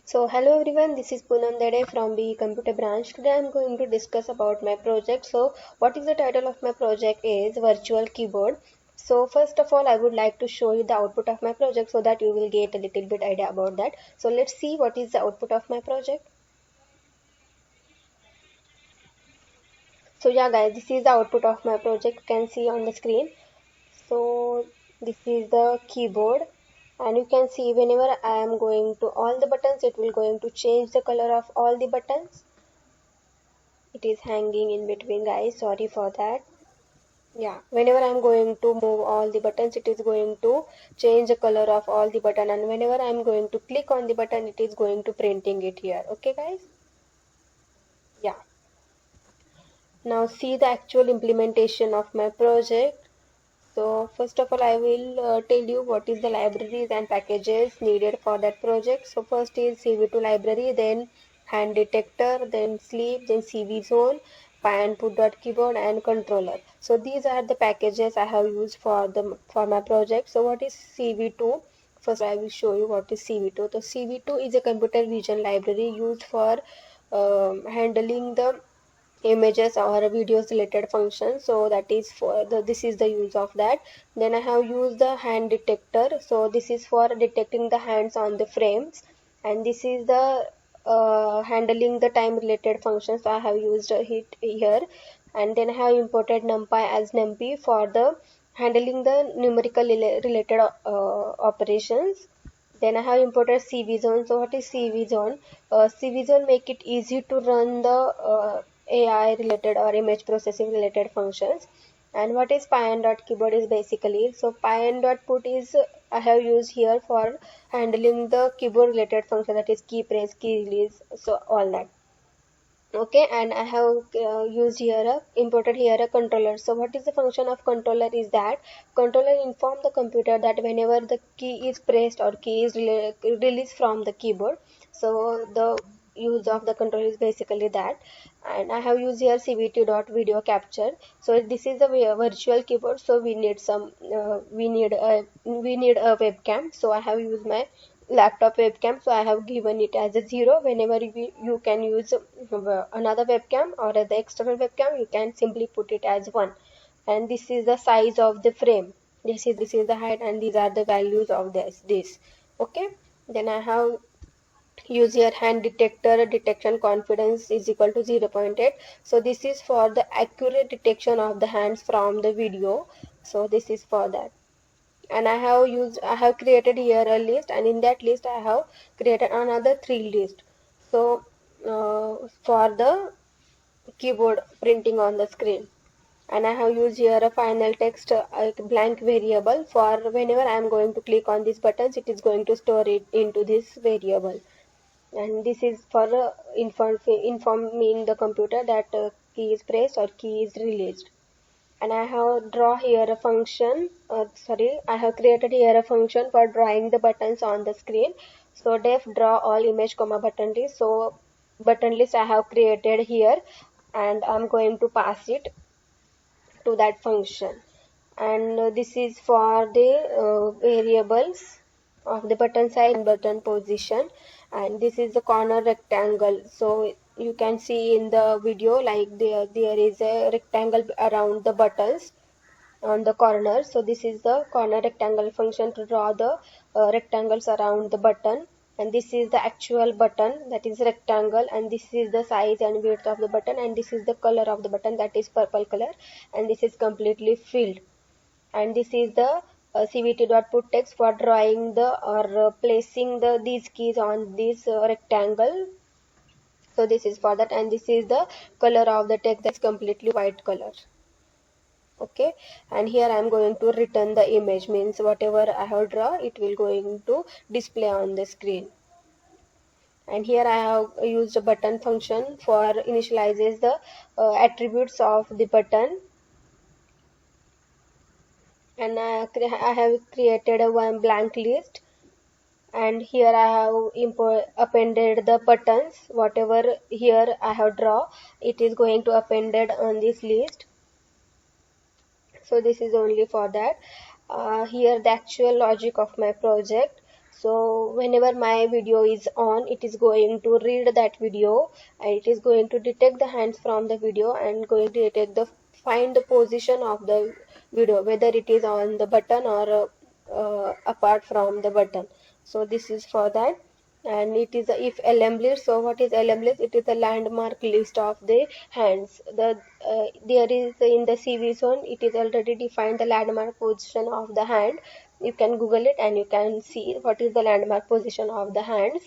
So hello everyone, this is Poonam Dede from BE Computer Branch. Today I am going to discuss about my project. So what is the title of my project is Virtual Keyboard. So first of all I would like to show you the output of my project so that you will get a little bit idea about that. So let's see what is the output of my project. So yeah guys, this is the output of my project. You can see on the screen. So this is the keyboard, and you can see whenever I am going to all the buttons, it will going to change the color of all the buttons. It is hanging in between guys, sorry for that. Yeah, whenever I'm going to move all the buttons, it is going to change the color of all the button, and whenever I'm going to click on the button, it is going to printing it here. Okay guys, yeah. Now see the actual implementation of my project. So first of all I will tell you what is the libraries and packages needed for that project. So first is CV2 library, then hand detector, then sleep, then CV zone, py-input.keyboard and controller. So these are the packages I have used for my project. So what is CV2? First I will show you what is CV2. So CV2 is a computer vision library used for handling the images or videos related functions. So that is for this is the use of that. Then I have used the hand detector. So this is for detecting the hands on the frames, and this is the handling the time related functions. So I have used it here. And then I have imported numpy as numpy for the handling the numerical related operations. Then I have imported CV zone. So what is CV zone? CV zone make it easy to run the AI related or image processing related functions. And what is py-in.keyboard is basically, so py-in.put is I have used here for handling the keyboard related function, that is key press, key release, so all that. Okay, and I have used here imported here a controller. So what is the function of controller is that controller inform the computer that whenever the key is pressed or key is released from the keyboard, so the use of the controller is basically that. And I have used here cvt.video capture. So this is the virtual keyboard, so we need some we need a webcam. So I have used my laptop webcam, so I have given it as a 0. Whenever you can use another webcam or the external webcam, you can simply put it as 1. And this is the size of the frame, this is the height, and these are the values of this. Okay, then I have use your hand detector. Detection confidence is equal to 0.8. So this is for the accurate detection of the hands from the video. So this is for that. And I have created here a list, and in that list I have created another 3 list. So for the keyboard printing on the screen, and I have used here a final text, a blank variable, for whenever I am going to click on these buttons, it is going to store it into this variable. And this is for informing the computer that key is pressed or key is released. And I have draw here a function, I have created here a function for drawing the buttons on the screen. So def draw all image comma button list. So button list I have created here, and I'm going to pass it to that function. And this is for the variables of the button size and button position. And this is the corner rectangle. So you can see in the video, like there is a rectangle around the buttons on the corner. So this is the corner rectangle function to draw the rectangles around the button. And this is the actual button, that is rectangle, and this is the size and width of the button, and this is the color of the button, that is purple color, and this is completely filled. And this is the cvt.put text for drawing the or placing the these keys on this rectangle. So this is for that, and this is the color of the text, that's completely white color. Okay, and here I am going to return the image, means whatever I have drawn, it will going to display on the screen. And here I have used a button function for initializes the attributes of the button. And I have created a one blank list, and here I have appended the buttons, whatever here I have draw, it is going to appended on this list. So this is only for that. Here the actual logic of my project. So whenever my video is on, it is going to read that video, and it is going to detect the hands from the video and going to detect the find the position of the video, whether it is on the button or apart from the button. So this is for that. And it is a if LM list. So what is LM list? It is a landmark list of the hands. There is in the CV zone, it is already defined the landmark position of the hand. You can Google it and you can see what is the landmark position of the hands.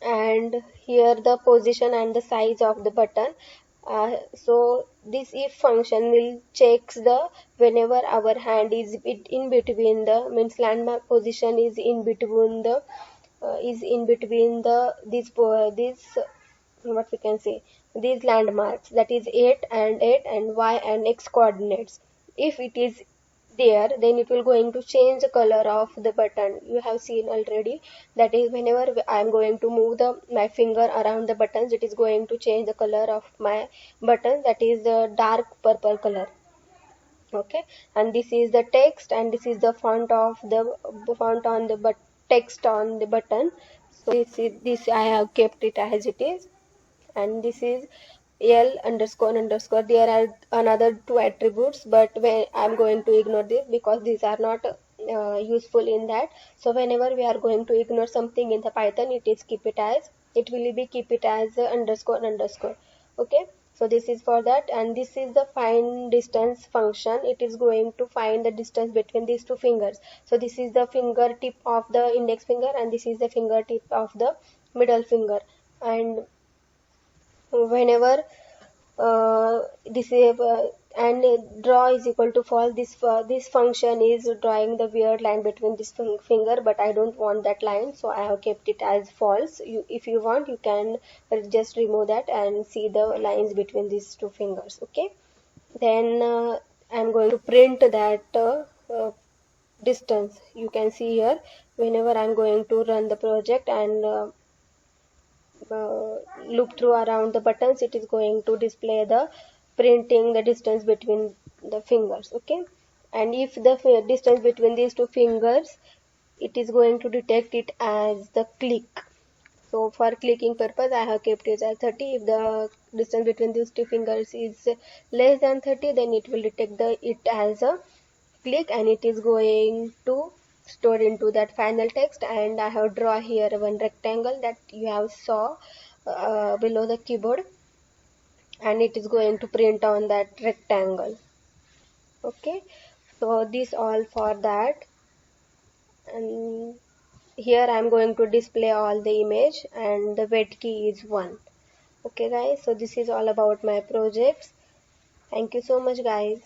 And here the position and the size of the button. So this if function will checks the whenever our hand is in between the means landmark position is in between the this what we can say, these landmarks, that is 8 and 8 and y and x coordinates. If it is there, then it will going to change the color of the button. You have seen already, that is whenever I am going to move my finger around the buttons, it is going to change the color of my button, that is the dark purple color. Okay, and this is the text, and this is the font of the font on the text on the button. So this I have kept it as it is. And this is L underscore underscore. There are another two attributes, but when I'm going to ignore this because these are not useful in that. So whenever we are going to ignore something in the Python, it will be keep it as underscore underscore. Okay, so this is for that. And this is the find distance function. It is going to find the distance between these two fingers. So this is the fingertip of the index finger, and this is the fingertip of the middle finger. And whenever this is and draw is equal to false, this function is drawing the weird line between this finger, but I don't want that line, so I have kept it as false. If you want, you can just remove that and see the lines between these two fingers. Okay, then I'm going to print that distance. You can see here, whenever I'm going to run the project and look through around the buttons, it is going to display the printing the distance between the fingers. Okay, and if the distance between these two fingers, it is going to detect it as the click. So for clicking purpose, I have kept it as 30. If the distance between these two fingers is less than 30, then it will detect it as a click, and it is going to store into that final text. And I have draw here one rectangle that you have saw below the keyboard, and it is going to print on that rectangle. Okay, so this all for that. And here I am going to display all the image, and the wet key is 1. Okay guys, so this is all about my projects. Thank you so much guys.